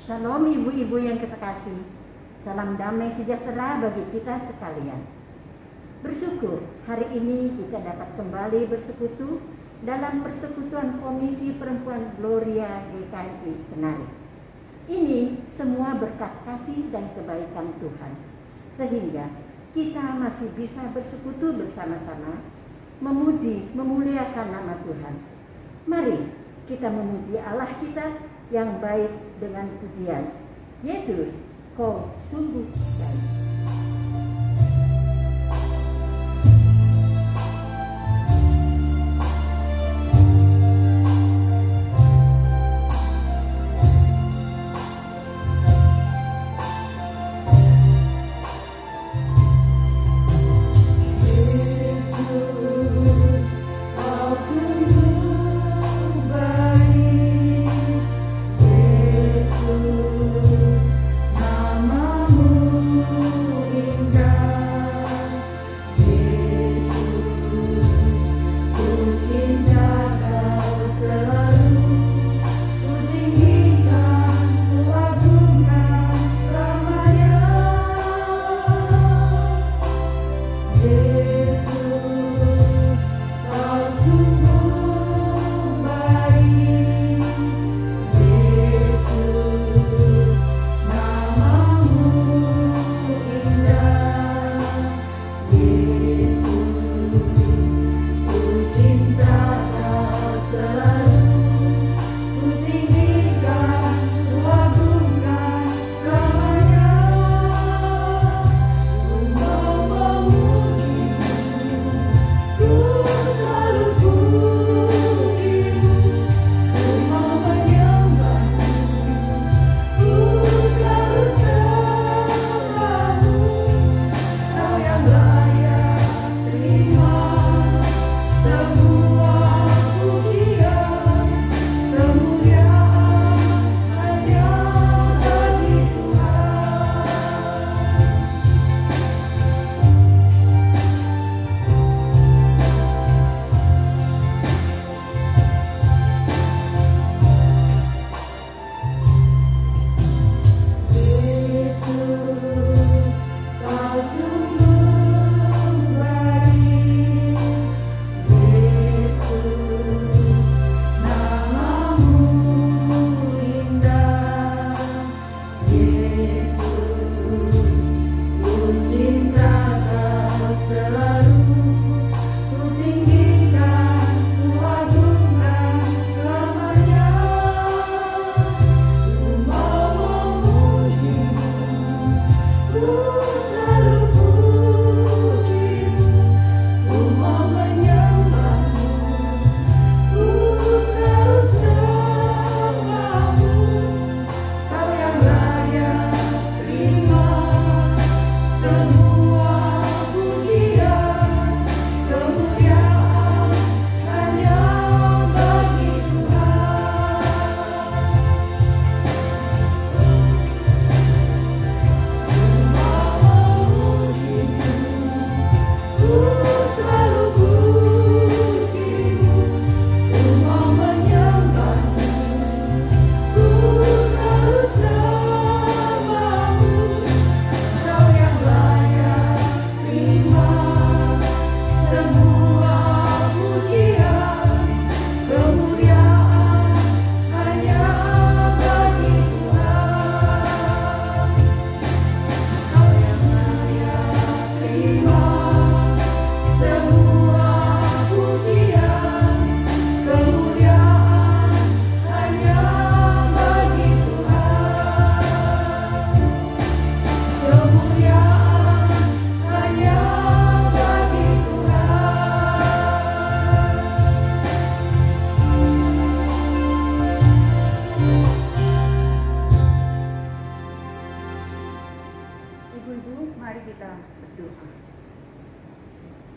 Shalom ibu-ibu yang terkasih. Salam damai sejahtera bagi kita sekalian. Bersyukur hari ini kita dapat kembali bersekutu dalam persekutuan Komisi Perempuan Gloria GKI Kenari. Ini semua berkat kasih dan kebaikan Tuhan, sehingga kita masih bisa bersekutu bersama-sama, memuji, memuliakan nama Tuhan. Mari kita memuji Allah kita yang baik dengan pujian. Yesus, kau sungguh baik.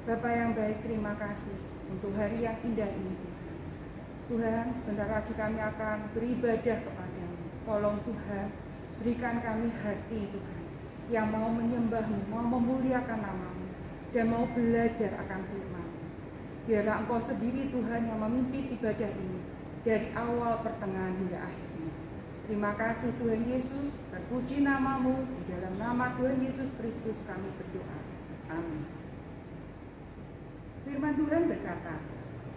Bapa yang baik, terima kasih untuk hari yang indah ini, Tuhan. Tuhan, sebentar lagi kami akan beribadah kepadamu. Tolong Tuhan, berikan kami hati, Tuhan, yang mau menyembah-Mu, mau memuliakan nama-Mu, dan mau belajar akan firman-Mu. Biarlah Engkau sendiri, Tuhan, yang memimpin ibadah ini dari awal, pertengahan, hingga akhirnya. Terima kasih Tuhan Yesus, terpuji namamu, di dalam nama Tuhan Yesus Kristus kami berdoa. Amin. Firman Tuhan berkata,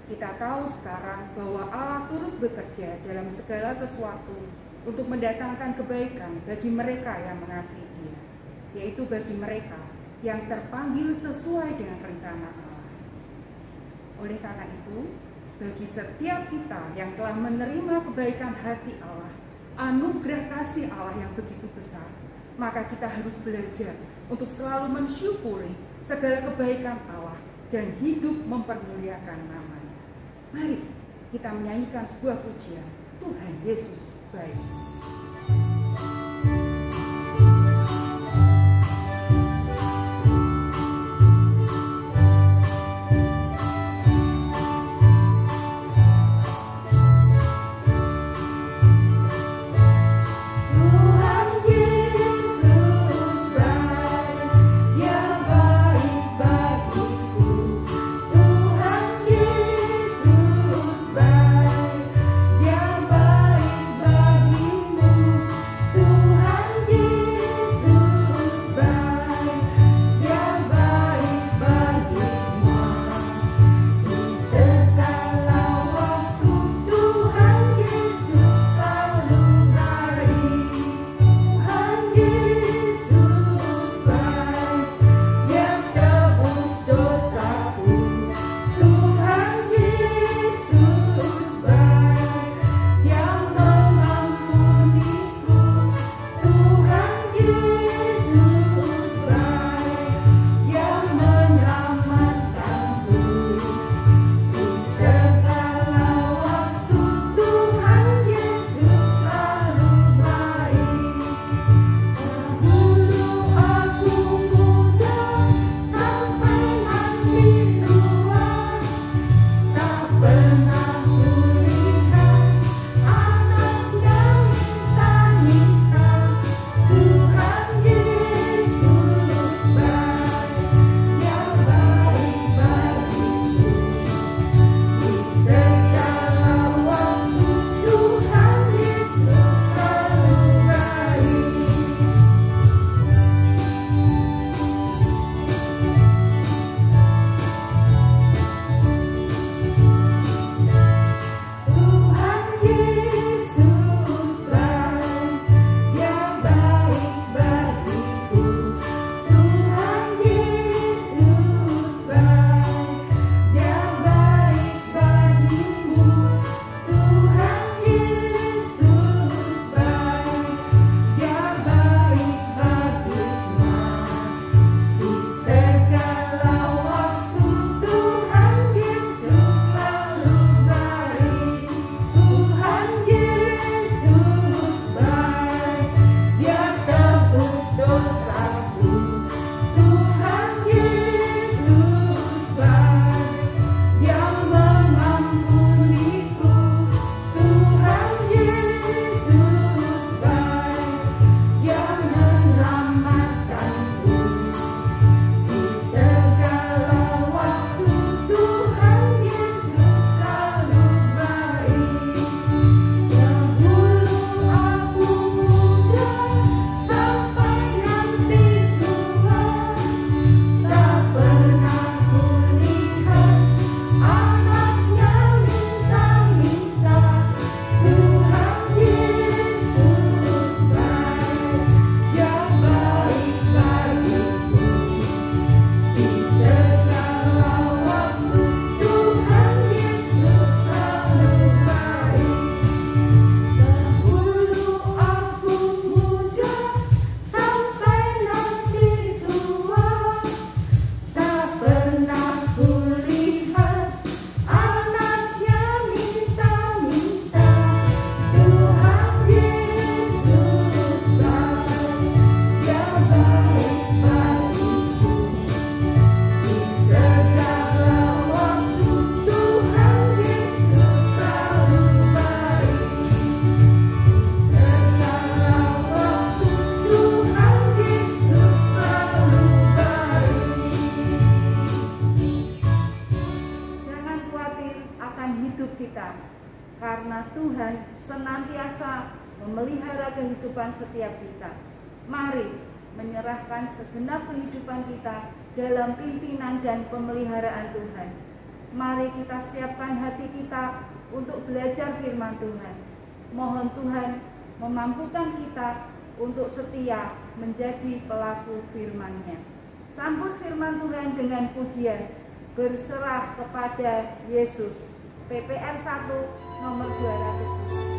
kita tahu sekarang bahwa Allah turut bekerja dalam segala sesuatu untuk mendatangkan kebaikan bagi mereka yang mengasihi Dia, yaitu bagi mereka yang terpanggil sesuai dengan rencana Allah. Oleh karena itu, bagi setiap kita yang telah menerima kebaikan hati Allah, anugerah kasih Allah yang begitu besar, maka kita harus belajar untuk selalu mensyukuri segala kebaikan Allah dan hidup mempermuliakan nama-Nya. Mari kita menyanyikan sebuah pujian, Tuhan Yesus baik. karena Tuhan senantiasa memelihara kehidupan setiap kita. Mari menyerahkan segenap kehidupan kita dalam pimpinan dan pemeliharaan Tuhan. Mari kita siapkan hati kita untuk belajar firman Tuhan. Mohon Tuhan memampukan kita untuk setia menjadi pelaku firman-Nya. Sambut firman Tuhan dengan pujian, berserah kepada Yesus. PPR 1 nomor 200.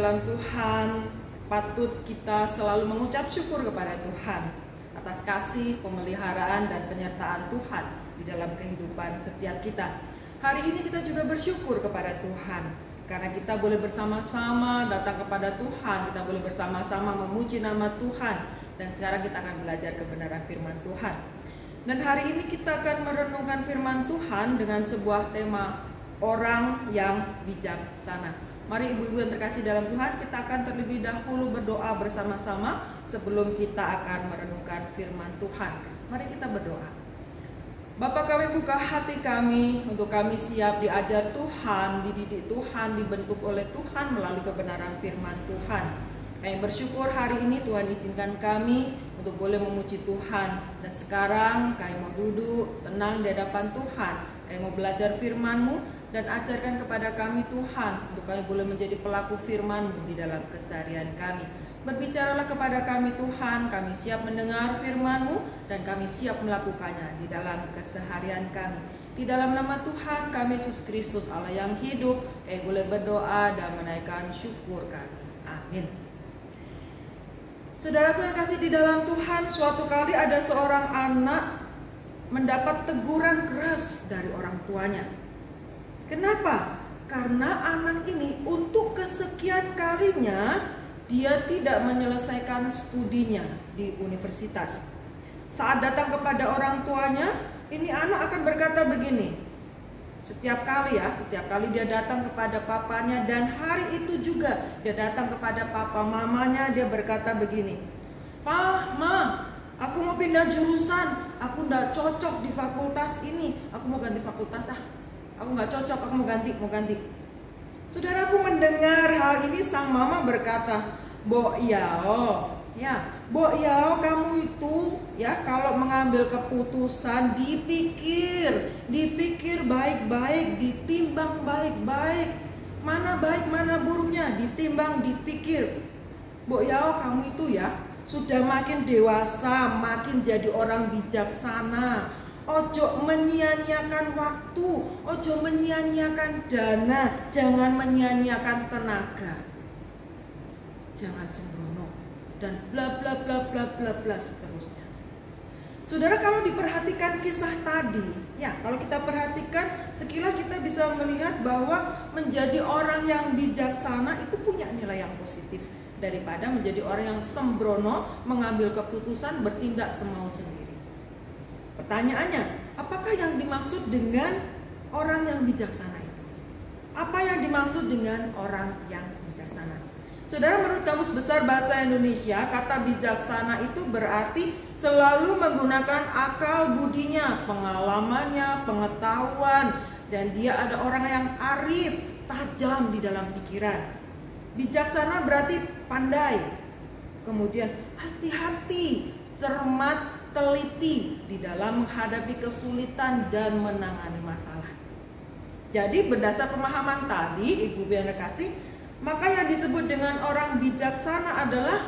dalam Tuhan, patut kita selalu mengucap syukur kepada Tuhan atas kasih, pemeliharaan, dan penyertaan Tuhan di dalam kehidupan setiap kita. Hari ini kita juga bersyukur kepada Tuhan karena kita boleh bersama-sama datang kepada Tuhan, kita boleh bersama-sama memuji nama Tuhan, dan sekarang kita akan belajar kebenaran firman Tuhan. Dan hari ini kita akan merenungkan firman Tuhan dengan sebuah tema orang yang bijaksana. Mari ibu-ibu yang terkasih dalam Tuhan, kita akan terlebih dahulu berdoa bersama-sama sebelum kita akan merenungkan firman Tuhan. Mari kita berdoa. Bapa, kami buka hati kami untuk kami siap diajar Tuhan, dididik Tuhan, dibentuk oleh Tuhan melalui kebenaran firman Tuhan. Kami bersyukur hari ini Tuhan izinkan kami untuk boleh memuji Tuhan. Dan sekarang kami mau duduk tenang di hadapan Tuhan. Kami mau belajar firman-Mu dan ajarkan kepada kami Tuhan, untuk kami boleh menjadi pelaku firman-Mu di dalam keseharian kami. Berbicaralah kepada kami Tuhan, kami siap mendengar firman-Mu dan kami siap melakukannya di dalam keseharian kami. Di dalam nama Tuhan kami Yesus Kristus Allah yang hidup, kami boleh berdoa dan menaikkan syukur kami. Amin. Saudaraku yang kasih di dalam Tuhan, suatu kali ada seorang anak mendapat teguran keras dari orang tuanya. Kenapa? Karena anak ini untuk kesekian kalinya dia tidak menyelesaikan studinya di universitas. Saat datang kepada orang tuanya, ini anak akan berkata begini. Setiap kali dia datang kepada papanya, dan hari itu juga dia datang kepada papa mamanya, dia berkata begini, "Pa, Ma, aku mau pindah jurusan, aku gak cocok di fakultas ini, aku mau ganti fakultas aku gak cocok, aku mau ganti. Saudaraku mendengar hal ini, sang mama berkata, Bo Yao, kamu itu kalau mengambil keputusan dipikir baik-baik, ditimbang baik-baik. Mana baik, mana buruknya, ditimbang, dipikir. Bo Yao, kamu itu sudah makin dewasa, makin jadi orang bijaksana. Ojo menyia-nyiakan waktu, ojo menyia-nyiakan dana, jangan menyia-nyiakan tenaga. Jangan sembrono dan bla bla bla bla bla bla seterusnya. Saudara, kalau diperhatikan kisah tadi, kalau kita perhatikan sekilas kita bisa melihat bahwa menjadi orang yang bijaksana itu punya nilai yang positif daripada menjadi orang yang sembrono, mengambil keputusan, bertindak semau sendiri. Pertanyaannya, apakah yang dimaksud dengan orang yang bijaksana itu? Apa yang dimaksud dengan orang yang bijaksana? Saudara, menurut Kamus Besar Bahasa Indonesia, kata bijaksana itu berarti selalu menggunakan akal budinya, pengalamannya, pengetahuan, dan dia ada orang yang arif, tajam di dalam pikiran. Bijaksana berarti pandai, kemudian hati-hati, cermat, teliti di dalam menghadapi kesulitan dan menangani masalah. Jadi berdasar pemahaman tadi, Ibu yang kasih, maka yang disebut dengan orang bijaksana adalah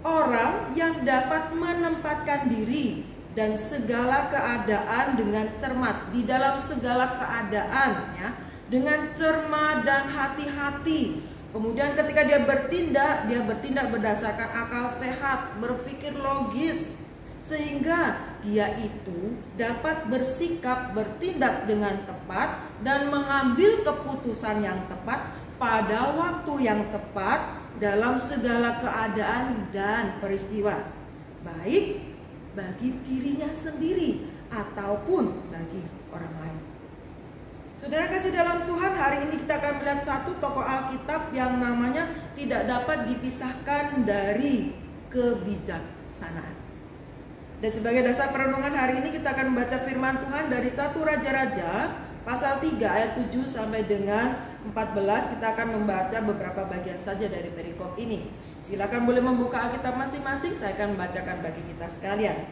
orang yang dapat menempatkan diri dan segala keadaan dengan cermat. Di dalam segala keadaan dengan cermat dan hati-hati. Kemudian ketika dia bertindak berdasarkan akal sehat, berpikir logis, sehingga dia itu dapat bersikap, bertindak dengan tepat dan mengambil keputusan yang tepat pada waktu yang tepat dalam segala keadaan dan peristiwa, baik bagi dirinya sendiri ataupun bagi orang lain. Saudara kasih dalam Tuhan, hari ini kita akan melihat satu tokoh Alkitab yang namanya tidak dapat dipisahkan dari kebijaksanaan. Dan sebagai dasar perenungan hari ini kita akan membaca firman Tuhan dari 1 Raja-Raja pasal 3 ayat 7 sampai dengan 14. Kita akan membaca beberapa bagian saja dari perikop ini. Silakan boleh membuka Alkitab masing-masing, saya akan membacakan bagi kita sekalian.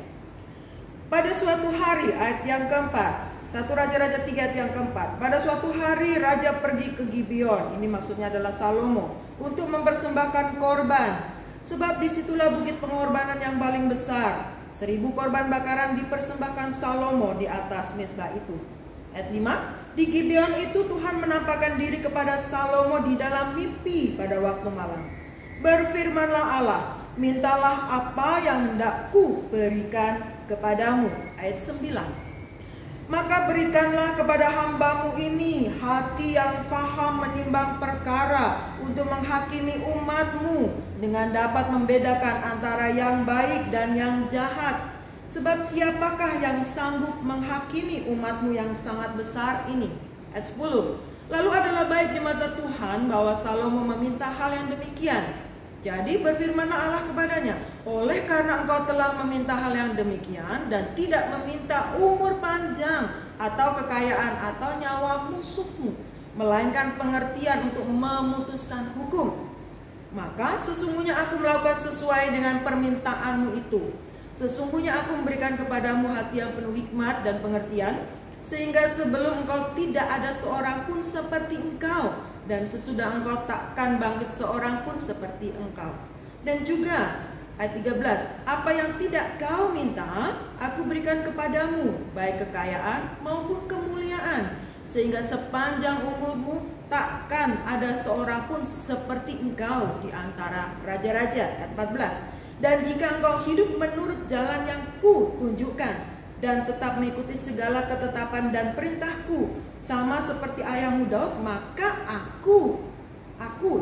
Pada suatu hari, ayat yang keempat, 1 Raja-Raja 3 ayat yang keempat. Pada suatu hari raja pergi ke Gibeon, ini maksudnya adalah Salomo, untuk mempersembahkan korban. Sebab disitulah bukit pengorbanan yang paling besar. 1000 korban bakaran dipersembahkan Salomo di atas mezbah itu. Ayat 5, di Gibeon itu Tuhan menampakkan diri kepada Salomo di dalam mimpi pada waktu malam. Berfirmanlah Allah, mintalah apa yang hendak ku berikan kepadamu. Ayat 9, maka berikanlah kepada hambamu ini hati yang faham menimbang perkara untuk menghakimi umatmu dengan dapat membedakan antara yang baik dan yang jahat, Sebab siapakah yang sanggup menghakimi umatmu yang sangat besar ini? Ayat 10. Lalu adalah baik di mata Tuhan bahwa Salomo meminta hal yang demikian. Jadi berfirmanlah Allah kepadanya, oleh karena engkau telah meminta hal yang demikian dan tidak meminta umur panjang atau kekayaan atau nyawa musuhmu, melainkan pengertian untuk memutuskan hukum, maka sesungguhnya aku melakukan sesuai dengan permintaanmu itu. Sesungguhnya aku memberikan kepadamu hati yang penuh hikmat dan pengertian, sehingga sebelum engkau tidak ada seorang pun seperti engkau, dan sesudah engkau takkan bangkit seorang pun seperti engkau. Dan juga ayat 13, apa yang tidak kau minta, aku berikan kepadamu, baik kekayaan maupun kemuliaan, sehingga sepanjang umurmu takkan ada seorang pun seperti engkau di antara raja-raja. Ayat 14, dan jika engkau hidup menurut jalan yang ku tunjukkan, dan tetap mengikuti segala ketetapan dan perintahku, sama seperti ayahmu Daud, maka aku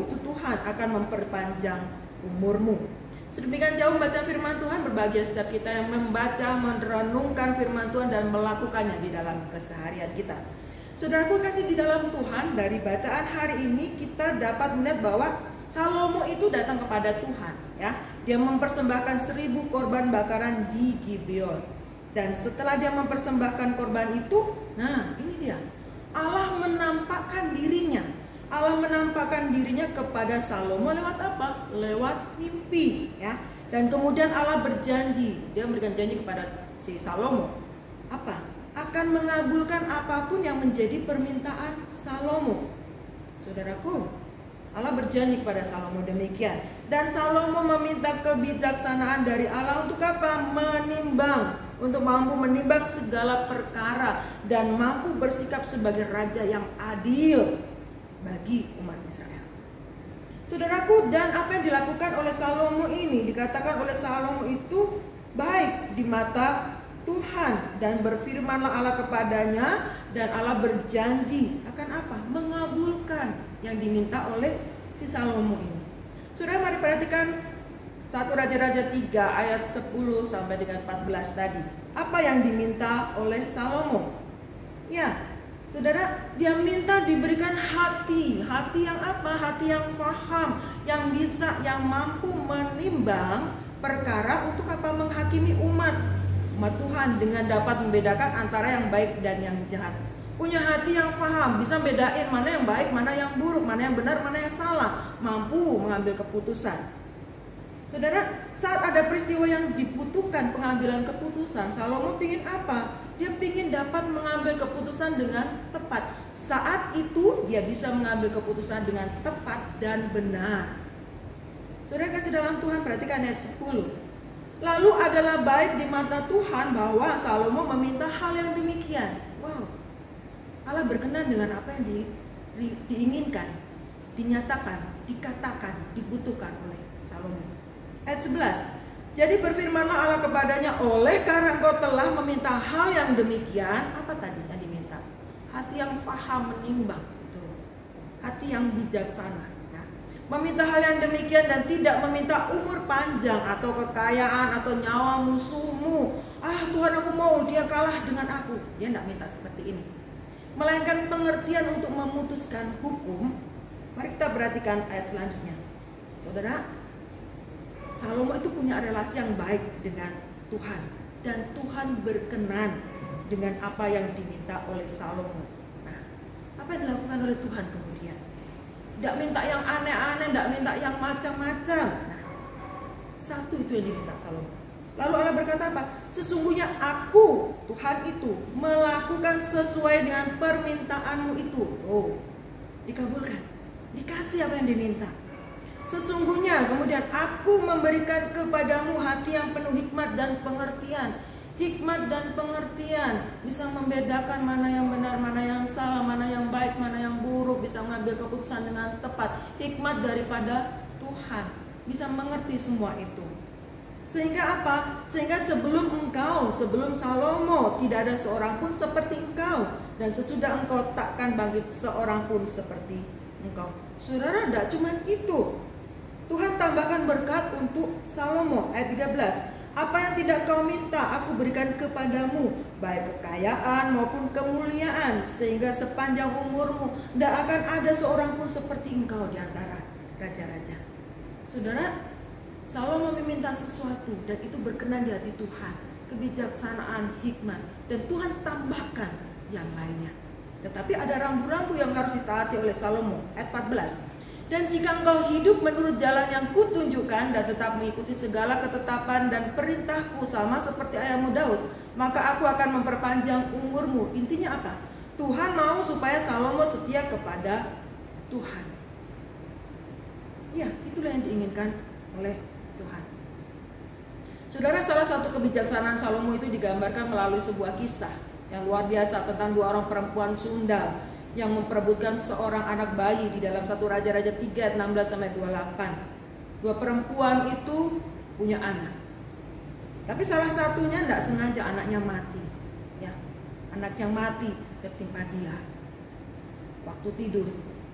itu Tuhan akan memperpanjang umurmu. Sedemikian jauh membaca firman Tuhan, berbahagia setiap kita yang membaca, merenungkan firman Tuhan dan melakukannya di dalam keseharian kita. Saudaraku kasih di dalam Tuhan, dari bacaan hari ini kita dapat melihat bahwa Salomo itu datang kepada Tuhan, ya. Dia mempersembahkan 1000 korban bakaran di Gibeon. Dan setelah dia mempersembahkan korban itu, nah ini dia, Allah menampakkan dirinya. Allah menampakkan dirinya kepada Salomo lewat apa? Lewat mimpi, ya. Dan kemudian Allah berjanji, dia memberikan janji kepada si Salomo, apa? Akan mengabulkan apapun yang menjadi permintaan Salomo. Saudaraku, Allah berjanji kepada Salomo demikian. Dan Salomo meminta kebijaksanaan dari Allah untuk apa? Menimbang, untuk mampu menimbang segala perkara dan mampu bersikap sebagai raja yang adil bagi umat Israel. Saudaraku, dan apa yang dilakukan oleh Salomo ini, dikatakan oleh Salomo itu baik di mata Tuhan, dan berfirmanlah Allah kepadanya, dan Allah berjanji akan apa? Mengabulkan yang diminta oleh si Salomo ini. Saudara, mari perhatikan 1 Raja-Raja 3 ayat 10 sampai dengan 14 tadi. Apa yang diminta oleh Salomo? Ya, saudara, dia minta diberikan hati yang apa? Hati yang faham, yang bisa, yang mampu menimbang perkara untuk apa? Menghakimi umat Tuhan dengan dapat membedakan antara yang baik dan yang jahat. Punya hati yang faham, bisa bedain mana yang baik, mana yang buruk, mana yang benar, mana yang salah, mampu mengambil keputusan. Saudara, saat ada peristiwa yang dibutuhkan pengambilan keputusan, Salomo ingin apa? Dia ingin dapat mengambil keputusan dengan tepat. Saat itu dia bisa mengambil keputusan dengan tepat dan benar. Saudara kasih dalam Tuhan, perhatikan ayat 10. Lalu adalah baik di mata Tuhan bahwa Salomo meminta hal yang demikian. Wow, Allah berkenan dengan apa yang diinginkan, dinyatakan, dikatakan, dibutuhkan oleh Salomo. Ayat 11. Jadi berfirmanlah Allah kepadanya, oleh karena engkau telah meminta hal yang demikian. Apa tadi yang diminta? Hati yang faham menimbang, hati yang bijaksana, ya. Meminta hal yang demikian dan tidak meminta umur panjang atau kekayaan atau nyawa musuhmu. Tuhan, aku mau dia kalah dengan aku. Dia tidak minta seperti ini, melainkan pengertian untuk memutuskan hukum. Mari kita perhatikan ayat selanjutnya. Saudara, Salomo itu punya relasi yang baik dengan Tuhan, dan Tuhan berkenan dengan apa yang diminta oleh Salomo. Nah, apa yang dilakukan oleh Tuhan kemudian? Tidak minta yang aneh-aneh, tidak minta yang macam-macam. Nah, satu itu yang diminta Salomo. Lalu Allah berkata apa? Sesungguhnya aku, Tuhan itu, melakukan sesuai dengan permintaanmu itu. Oh, dikabulkan, dikasih apa yang diminta. Sesungguhnya kemudian aku memberikan kepadamu hati yang penuh hikmat dan pengertian. Hikmat dan pengertian bisa membedakan mana yang benar, mana yang salah, mana yang baik, mana yang buruk, bisa mengambil keputusan dengan tepat. Hikmat daripada Tuhan, bisa mengerti semua itu. Sehingga apa? Sehingga sebelum Salomo tidak ada seorang pun seperti engkau, dan sesudah engkau takkan bangkit seorang pun seperti engkau. Saudara, tidak cuma itu. Tuhan tambahkan berkat untuk Salomo. Ayat 13. Apa yang tidak kau minta aku berikan kepadamu, baik kekayaan maupun kemuliaan, sehingga sepanjang umurmu tidak akan ada seorang pun seperti engkau di antara raja-raja. Saudara, Salomo meminta sesuatu dan itu berkenan di hati Tuhan, kebijaksanaan, hikmat, dan Tuhan tambahkan yang lainnya. Tetapi ada rambu-rambu yang harus ditaati oleh Salomo. Ayat 14. Dan jika engkau hidup menurut jalan yang kutunjukkan dan tetap mengikuti segala ketetapan dan perintahku sama seperti ayahmu Daud, maka aku akan memperpanjang umurmu. Intinya apa? Tuhan mau supaya Salomo setia kepada Tuhan. Ya, itulah yang diinginkan oleh Tuhan. Saudara, salah satu kebijaksanaan Salomo itu digambarkan melalui sebuah kisah yang luar biasa tentang dua orang perempuan Sunda yang memperebutkan seorang anak bayi di dalam 1 Raja-Raja 3 16-28. Dua perempuan itu punya anak, tapi salah satunya tidak sengaja anaknya mati. Ya, anaknya mati tertimpa dia waktu tidur.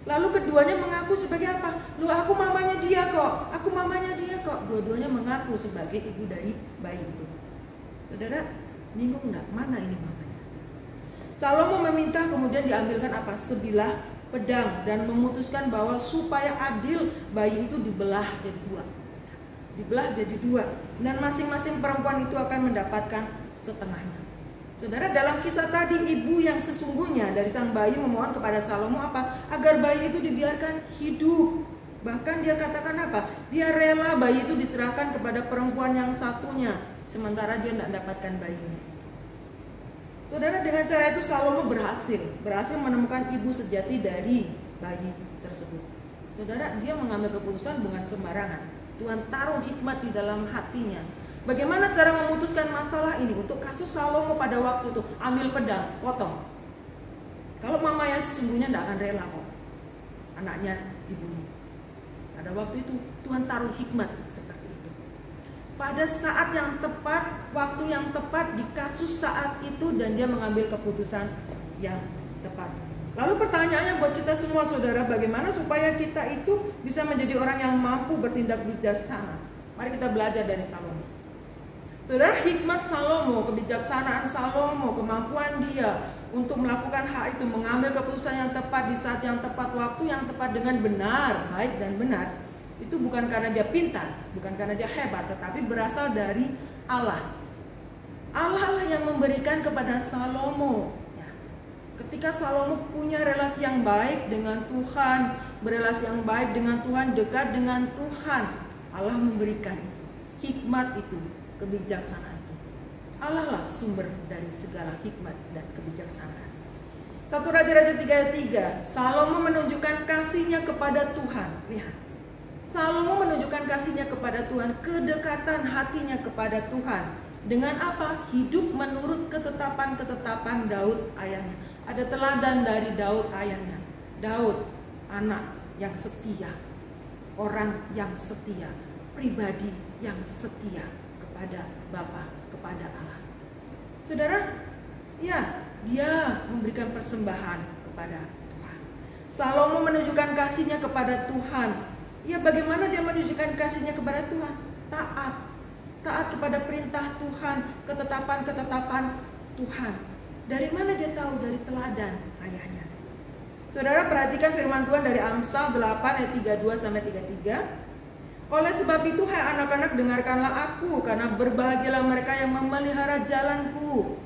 Lalu keduanya mengaku sebagai apa? Loh, aku mamanya dia kok, aku mamanya dia kok. Dua-duanya mengaku sebagai ibu dari bayi itu. Saudara, bingung enggak mana ini mamanya? Salomo meminta kemudian diambilkan apa? Sebilah pedang dan memutuskan bahwa supaya adil bayi itu dibelah jadi dua. Dibelah jadi dua dan masing-masing perempuan itu akan mendapatkan setengahnya. Saudara, dalam kisah tadi ibu yang sesungguhnya dari sang bayi memohon kepada Salomo apa? Agar bayi itu dibiarkan hidup. Bahkan dia katakan apa? Dia rela bayi itu diserahkan kepada perempuan yang satunya sementara dia tidak mendapatkan bayinya. Saudara, dengan cara itu Salomo berhasil menemukan ibu sejati dari bayi tersebut. Saudara, dia mengambil keputusan bukan sembarangan. Tuhan taruh hikmat di dalam hatinya. Bagaimana cara memutuskan masalah ini? Untuk kasus Salomo pada waktu itu, ambil pedang, potong. Kalau mama yang sesungguhnya tidak akan rela kok anaknya dibunuh. Pada waktu itu Tuhan taruh hikmat seperti itu. Pada saat yang tepat, waktu yang tepat di kasus saat itu, dan dia mengambil keputusan yang tepat. Lalu pertanyaannya buat kita semua saudara, bagaimana supaya kita itu bisa menjadi orang yang mampu bertindak bijaksana? Mari kita belajar dari Salomo. Saudara, hikmat Salomo, kebijaksanaan Salomo, kemampuan dia untuk melakukan hal itu, mengambil keputusan yang tepat di saat yang tepat, waktu yang tepat dengan benar, baik dan benar. Itu bukan karena dia pintar, bukan karena dia hebat, tetapi berasal dari Allah. Allah lah yang memberikan kepada Salomo. Ya. Ketika Salomo punya relasi yang baik dengan Tuhan, berelasi yang baik dengan Tuhan, dekat dengan Tuhan, Allah memberikan itu, hikmat itu, kebijaksanaan itu. Allah lah sumber dari segala hikmat dan kebijaksanaan. 1 Raja-Raja 3 ayat 3, Salomo menunjukkan kasihnya kepada Tuhan. Lihat, Salomo menunjukkan kasihnya kepada Tuhan, kedekatan hatinya kepada Tuhan. Dengan apa? Hidup menurut ketetapan-ketetapan Daud ayahnya. Ada teladan dari Daud ayahnya. Daud, anak yang setia, orang yang setia, pribadi yang setia kepada Bapa, kepada Allah. Saudara, ya, dia memberikan persembahan kepada Tuhan. Salomo menunjukkan kasihnya kepada Tuhan. Ya, bagaimana dia menunjukkan kasihnya kepada Tuhan? Taat kepada perintah Tuhan, ketetapan-ketetapan Tuhan. Dari mana dia tahu? Dari teladan ayahnya. Saudara, perhatikan firman Tuhan dari Amsal 8 ayat 32-33. Oleh sebab itu, hai anak-anak, dengarkanlah aku, karena berbahagialah mereka yang memelihara jalanku.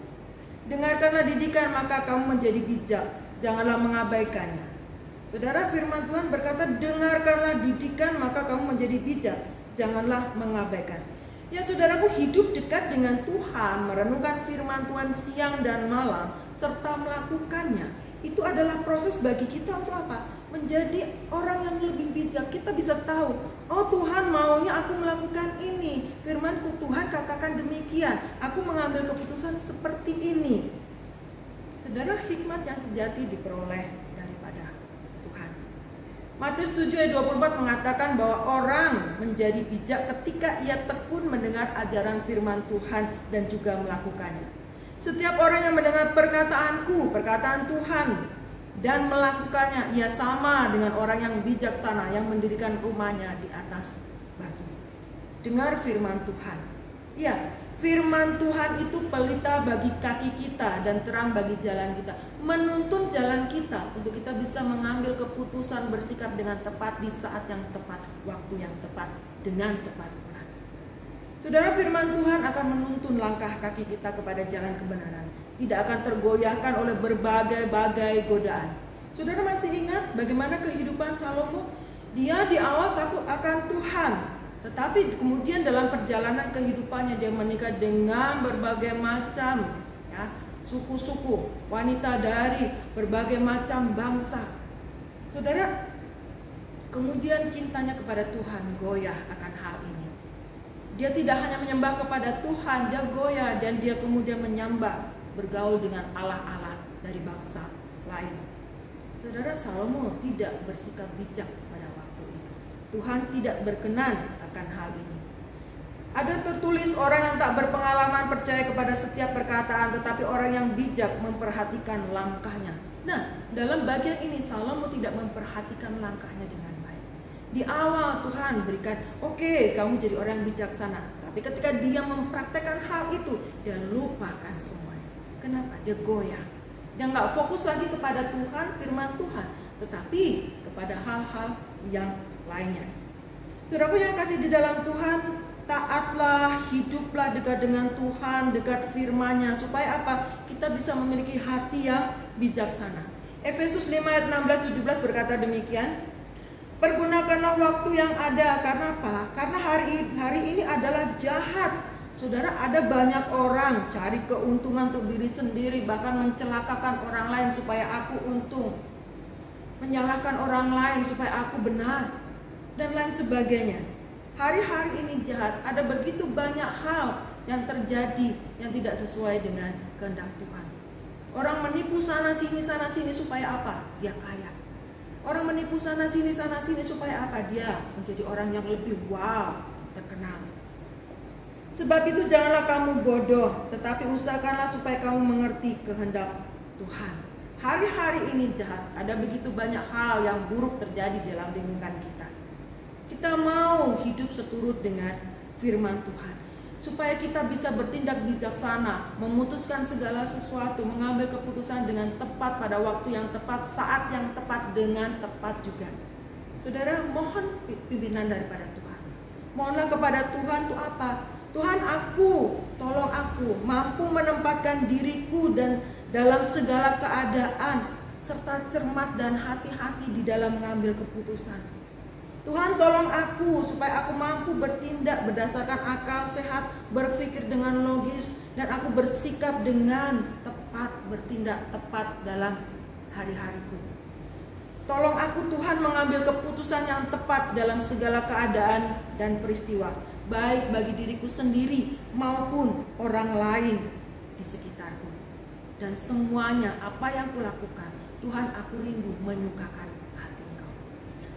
Dengarkanlah didikan, maka kamu menjadi bijak, janganlah mengabaikannya. Saudara, firman Tuhan berkata, dengarkanlah didikan, maka kamu menjadi bijak, janganlah mengabaikan. Ya saudaraku, hidup dekat dengan Tuhan, merenungkan firman Tuhan siang dan malam, serta melakukannya, itu adalah proses bagi kita untuk apa? Menjadi orang yang lebih bijak. Kita bisa tahu, oh Tuhan maunya aku melakukan ini, firman-Ku Tuhan katakan demikian, aku mengambil keputusan seperti ini. Saudara, hikmat yang sejati diperoleh daripada Tuhan. Matius 7 ayat 24 mengatakan bahwa orang menjadi bijak ketika ia tekun mendengar ajaran firman Tuhan dan juga melakukannya. Setiap orang yang mendengar perkataanku, perkataan Tuhan, dan melakukannya, ia sama dengan orang yang bijaksana yang mendirikan rumahnya di atas batu. Dengar firman Tuhan. Ya, firman Tuhan itu pelita bagi kaki kita dan terang bagi jalan kita, menuntun jalan kita untuk kita bisa mengambil keputusan, bersikap dengan tepat di saat yang tepat, waktu yang tepat, dengan tepat pula. Saudara, firman Tuhan akan menuntun langkah kaki kita kepada jalan kebenaran, tidak akan tergoyahkan oleh berbagai-bagai godaan. Saudara masih ingat bagaimana kehidupan Salomo? Dia di awal takut akan Tuhan, tetapi kemudian dalam perjalanan kehidupannya dia menikah dengan berbagai macam suku-suku, wanita dari berbagai macam bangsa. Saudara, kemudian cintanya kepada Tuhan goyah akan hal ini. Dia tidak hanya menyembah kepada Tuhan, dia goyah dan dia kemudian menyembah, bergaul dengan allah-allah dari bangsa lain. Saudara, Salomo tidak bersikap bijak pada waktu itu. Tuhan tidak berkenan akan hal ini. Ada tertulis orang yang tak berpengalaman percaya kepada setiap perkataan, tetapi orang yang bijak memperhatikan langkahnya. Nah, dalam bagian ini Salomo tidak memperhatikan langkahnya dengan baik. Di awal Tuhan berikan, oke, kamu jadi orang yang bijaksana. Tapi ketika dia mempraktekkan hal itu, dia lupakan semuanya. Kenapa? Dia goyah. Dia nggak fokus lagi kepada Tuhan, firman Tuhan, tetapi kepada hal-hal yang lainnya. Saudaraku yang kasih di dalam Tuhan, taatlah, hiduplah dekat dengan Tuhan, dekat firman-Nya, supaya apa? Kita bisa memiliki hati yang bijaksana. Efesus 5 ayat 16-17 berkata demikian, pergunakanlah waktu yang ada. Karena apa? Karena hari ini adalah jahat. Saudara, ada banyak orang cari keuntungan untuk diri sendiri, bahkan mencelakakan orang lain supaya aku untung, menyalahkan orang lain supaya aku benar, dan lain sebagainya. Hari-hari ini jahat, ada begitu banyak hal yang terjadi yang tidak sesuai dengan kehendak Tuhan. Orang menipu sana sini supaya apa? Dia kaya. Orang menipu sana sini supaya apa? Dia menjadi orang yang lebih terkenal. Sebab itu janganlah kamu bodoh, tetapi usahakanlah supaya kamu mengerti kehendak Tuhan. Hari-hari ini jahat, ada begitu banyak hal yang buruk terjadi dalam lingkungan kita. Kita mau hidup seturut dengan firman Tuhan, supaya kita bisa bertindak bijaksana, memutuskan segala sesuatu, mengambil keputusan dengan tepat pada waktu yang tepat, saat yang tepat, dengan tepat juga. Saudara, mohon pimpinan daripada Tuhan. Mohonlah kepada Tuhan untuk apa? Tuhan, tolong aku mampu menempatkan diriku dan dalam segala keadaan, serta cermat dan hati-hati di dalam mengambil keputusan. Tuhan, tolong aku supaya aku mampu bertindak berdasarkan akal sehat, berpikir dengan logis, dan aku bersikap dengan tepat, bertindak tepat dalam hari-hariku. Tolong aku Tuhan mengambil keputusan yang tepat dalam segala keadaan dan peristiwa, baik bagi diriku sendiri maupun orang lain di sekitarku. Dan semuanya apa yang kulakukan, Tuhan, aku rindu menyukakan hati Engkau.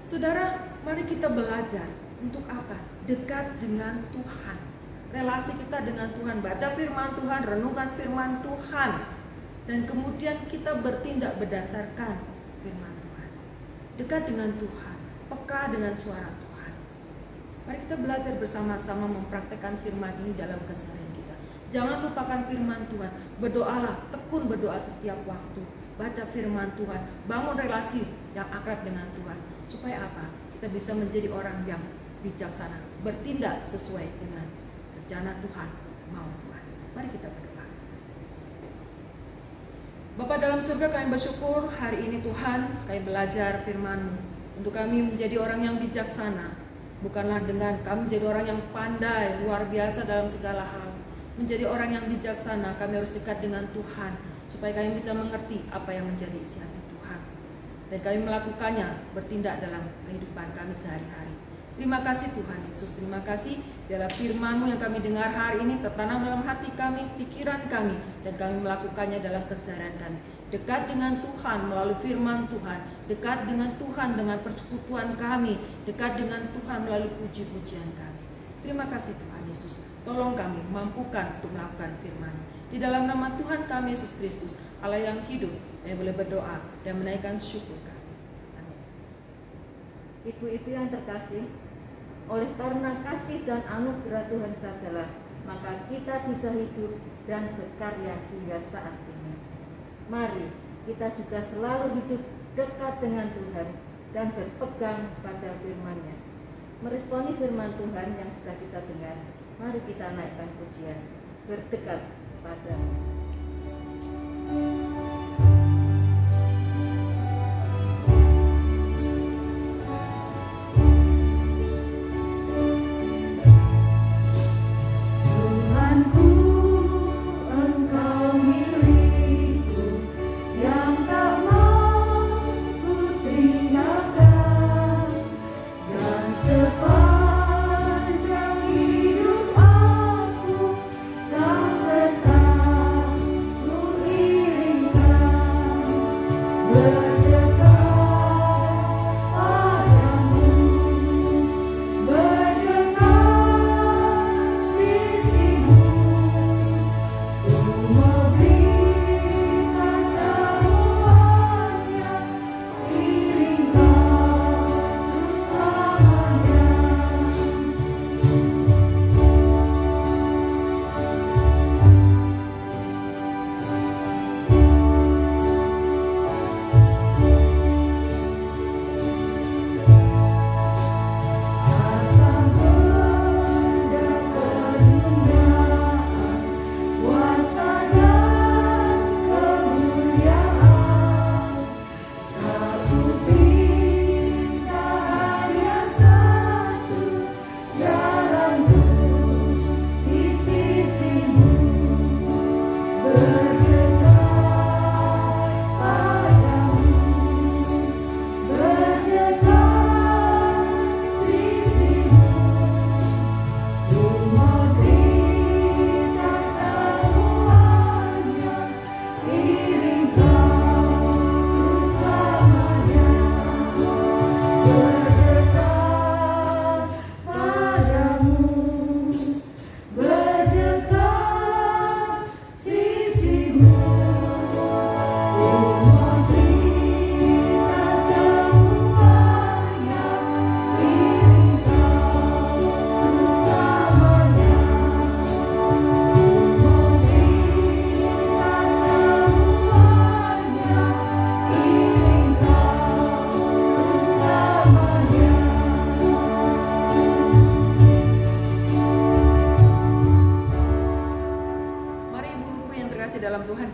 Saudara, mari kita belajar untuk apa? Dekat dengan Tuhan. Relasi kita dengan Tuhan, baca firman Tuhan, renungkan firman Tuhan, dan kemudian kita bertindak berdasarkan firman Tuhan. Dekat dengan Tuhan, peka dengan suara Tuhan. Mari kita belajar bersama-sama mempraktekkan firman ini dalam keseharian kita. Jangan lupakan firman Tuhan. Berdoalah, tekun berdoa setiap waktu. Baca firman Tuhan, bangun relasi yang akrab dengan Tuhan. Supaya apa? Kita bisa menjadi orang yang bijaksana, bertindak sesuai dengan rencana Tuhan, mau Tuhan. Mari kita berdoa. Bapa dalam surga, kami bersyukur hari ini Tuhan, kami belajar firman-Mu. Untuk kami menjadi orang yang bijaksana, bukanlah dengan kami menjadi orang yang pandai, luar biasa dalam segala hal. Menjadi orang yang bijaksana, kami harus dekat dengan Tuhan, supaya kami bisa mengerti apa yang menjadi isi hati Tuhan. Dan kami melakukannya, bertindak dalam kehidupan kami sehari-hari. Terima kasih Tuhan Yesus, terima kasih biarlah firman-Mu yang kami dengar hari ini tertanam dalam hati kami, pikiran kami, dan kami melakukannya dalam keseharian kami. Dekat dengan Tuhan melalui firman Tuhan, dekat dengan Tuhan dengan persekutuan kami, dekat dengan Tuhan melalui puji-pujian kami. Terima kasih Tuhan Yesus, tolong kami, mampukan untuk melakukan firman. Di dalam nama Tuhan kami Yesus Kristus, Allah yang hidup, yang boleh berdoa dan menaikkan syukur kami. Amin. Ibu-ibu yang terkasih, oleh karena kasih dan anugerah Tuhan sajalah maka kita bisa hidup dan berkarya hingga saat ini. Mari kita juga selalu hidup dekat dengan Tuhan dan berpegang pada firman-Nya. Meresponi firman Tuhan yang sudah kita dengar, mari kita naikkan pujian, berdekat pada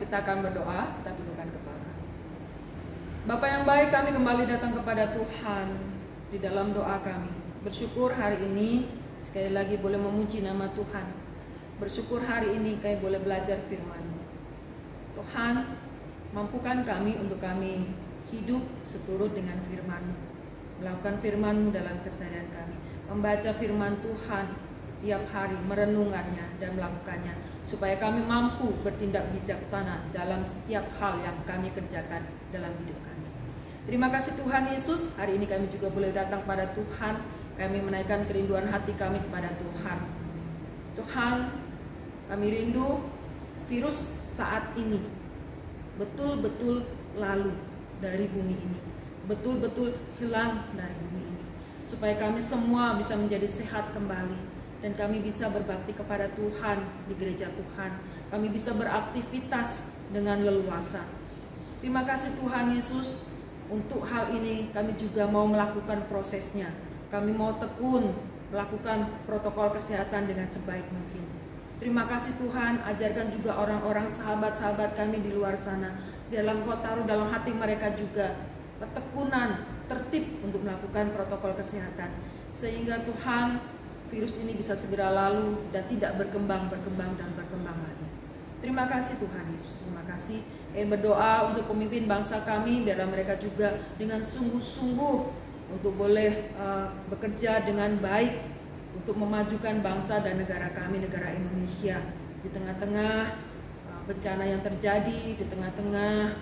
kita akan berdoa, kita tundukkan kepala. Bapa yang baik, kami kembali datang kepada Tuhan di dalam doa kami. Bersyukur hari ini sekali lagi boleh memuji nama Tuhan. Bersyukur hari ini kami boleh belajar firman-Mu. Tuhan, mampukan kami untuk kami hidup seturut dengan firman-Mu, melakukan firman-Mu dalam keseharian kami, membaca firman Tuhan tiap hari, merenungannya dan melakukannya, supaya kami mampu bertindak bijaksana dalam setiap hal yang kami kerjakan dalam hidup kami. Terima kasih Tuhan Yesus, hari ini kami juga boleh datang pada Tuhan, kami menaikkan kerinduan hati kami kepada Tuhan. Tuhan, kami rindu virus saat ini betul-betul lalu dari bumi ini, betul-betul hilang dari bumi ini, supaya kami semua bisa menjadi sehat kembali, dan kami bisa berbakti kepada Tuhan di gereja Tuhan. Kami bisa beraktivitas dengan leluasa. Terima kasih Tuhan Yesus. Untuk hal ini kami juga mau melakukan prosesnya. Kami mau tekun melakukan protokol kesehatan dengan sebaik mungkin. Terima kasih Tuhan, ajarkan juga orang-orang sahabat-sahabat kami di luar sana, dalam kota, dalam hati mereka juga ketekunan, tertib untuk melakukan protokol kesehatan, sehingga Tuhan, virus ini bisa segera lalu dan tidak berkembang lagi. Terima kasih Tuhan Yesus, terima kasih. Kami berdoa untuk pemimpin bangsa kami, biarlah mereka juga dengan sungguh-sungguh untuk boleh bekerja dengan baik untuk memajukan bangsa dan negara kami, negara Indonesia. Di tengah-tengah bencana yang terjadi, di tengah-tengah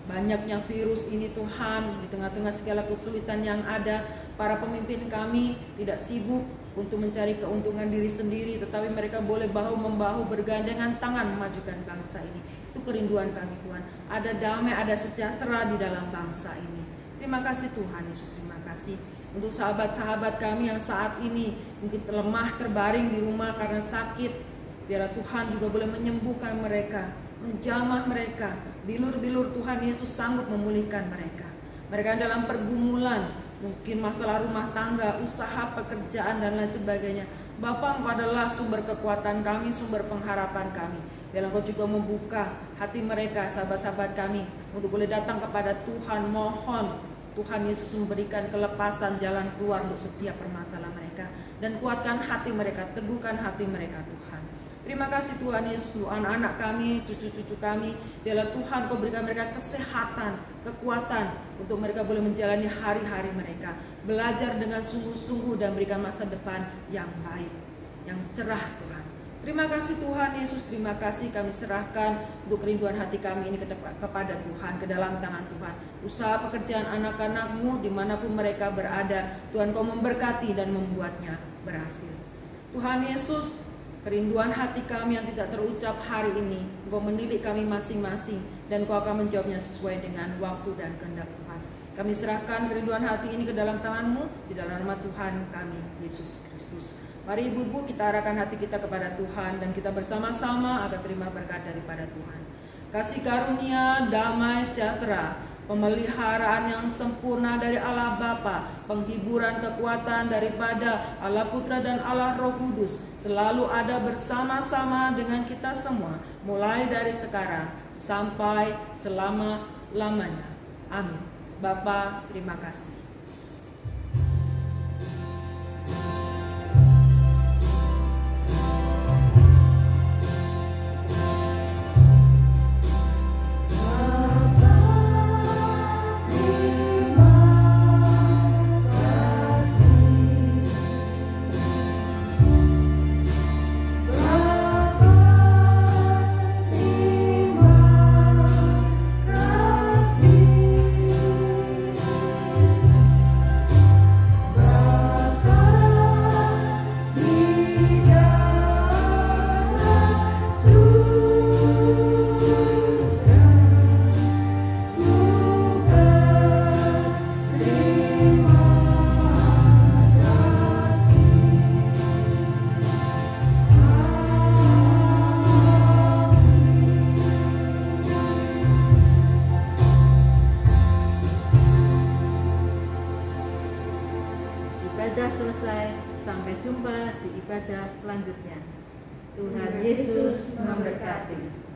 banyaknya virus ini Tuhan, di tengah-tengah segala kesulitan yang ada, para pemimpin kami tidak sibuk untuk mencari keuntungan diri sendiri, tetapi mereka boleh bahu-membahu bergandengan tangan memajukan bangsa ini. Itu kerinduan kami Tuhan, ada damai, ada sejahtera di dalam bangsa ini. Terima kasih Tuhan Yesus, terima kasih untuk sahabat-sahabat kami yang saat ini mungkin lemah, terbaring di rumah karena sakit. Biarlah Tuhan juga boleh menyembuhkan mereka, menjamah mereka. Bilur-bilur Tuhan Yesus sanggup memulihkan mereka. Mereka dalam pergumulan, mungkin masalah rumah tangga, usaha, pekerjaan, dan lain sebagainya. Bapa, Engkau adalah sumber kekuatan kami, sumber pengharapan kami. Biarlah Engkau juga membuka hati mereka, sahabat-sahabat kami, untuk boleh datang kepada Tuhan. Mohon Tuhan Yesus memberikan kelepasan jalan keluar untuk setiap permasalahan mereka. Dan kuatkan hati mereka, teguhkan hati mereka Tuhan. Terima kasih Tuhan Yesus untuk anak-anak kami, cucu-cucu kami. Biarlah Tuhan Kau berikan mereka kesehatan, kekuatan untuk mereka boleh menjalani hari-hari mereka. Belajar dengan sungguh-sungguh dan berikan masa depan yang baik, yang cerah Tuhan. Terima kasih Tuhan Yesus, terima kasih kami serahkan untuk kerinduan hati kami ini kepada Tuhan, ke dalam tangan Tuhan. Usaha pekerjaan anak-anak-Mu dimanapun mereka berada, Tuhan Kau memberkati dan membuatnya berhasil. Tuhan Yesus, kerinduan hati kami yang tidak terucap hari ini, Engkau menilik kami masing-masing, dan Kau akan menjawabnya sesuai dengan waktu dan kehendak Tuhan. Kami serahkan kerinduan hati ini ke dalam tangan-Mu, di dalam nama Tuhan kami, Yesus Kristus. Mari ibu-ibu kita arahkan hati kita kepada Tuhan, dan kita bersama-sama akan terima berkat daripada Tuhan. Kasih karunia, damai sejahtera, pemeliharaan yang sempurna dari Allah Bapa, penghiburan kekuatan daripada Allah Putra dan Allah Roh Kudus selalu ada bersama-sama dengan kita semua, mulai dari sekarang sampai selama-lamanya. Amin. Bapa, terima kasih. Ibadah selesai, sampai jumpa di ibadah selanjutnya. Tuhan Yesus memberkati.